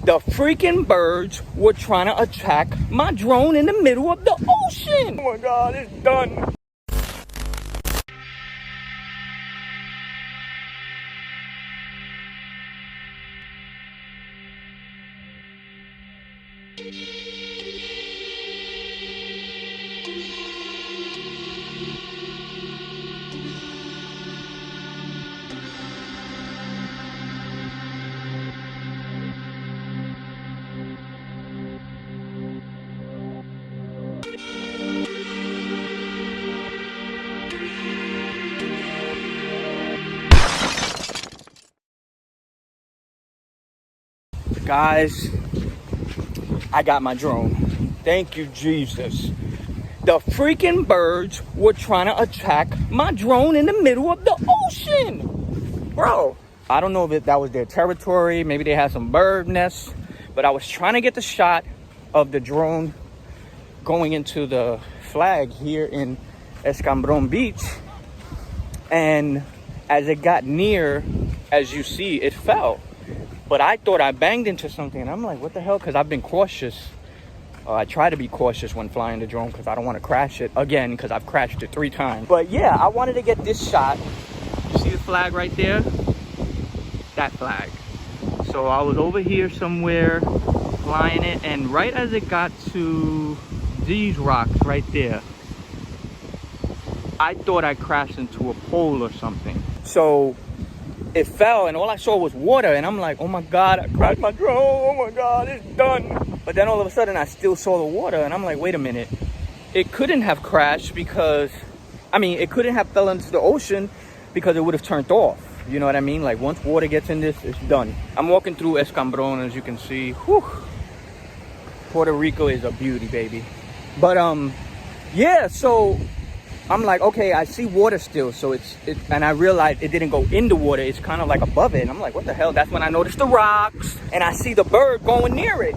The freaking birds were trying to attack my drone in the middle of the ocean. Oh my God, it's done. Guys, I got my drone. Thank you, Jesus. The freaking birds were trying to attack my drone in the middle of the ocean. Bro, I don't know if that was their territory. Maybe they had some bird nests. But I was trying to get the shot of the drone going into the flag here in Escambron Beach. And as it got near, as you see, it fell. But I thought I banged into something, and I'm like, what the hell? Because I've been cautious. I try to be cautious when flying the drone because I don't want to crash it again, because I've crashed it 3 times. But yeah, I wanted to get this shot. You see the flag right there? That flag. So I was over here somewhere flying it, and right as it got to these rocks right there, I thought I crashed into a pole or something. So it fell, and all I saw was water, and I'm like, oh my God, I crashed my drone. Oh my God, it's done. But then all of a sudden I still saw the water, and I'm like, wait a minute. It couldn't have crashed because, it couldn't have fell into the ocean because it would have turned off. You know what I mean? Like, once water gets in this, it's done. I'm walking through Escambron, as you can see. Whew. Puerto Rico is a beauty, baby. But yeah, so I'm like, okay, I see water still, so and I realized it didn't go in the water. It's kind of like above it. And I'm like, what the hell? That's when I noticed the rocks, and I see the bird going near it.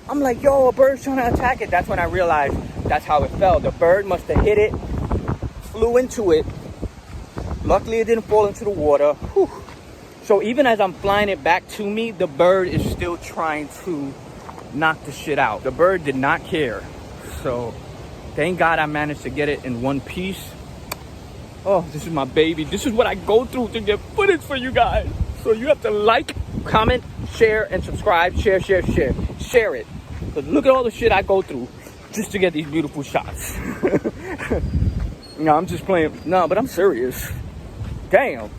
I'm like, yo, a bird's trying to attack it. That's when I realized that's how it fell. The bird must have hit it, flew into it. Luckily, it didn't fall into the water. Whew. So even as I'm flying it back to me, the bird is still trying to knock the shit out. The bird did not care. So thank God I managed to get it in one piece. Oh, this is my baby. This is what I go through to get footage for you guys. So you have to like, comment, share, and subscribe. Share it. Because look at all the shit I go through just to get these beautiful shots. No, I'm just playing. No, but I'm serious. Damn.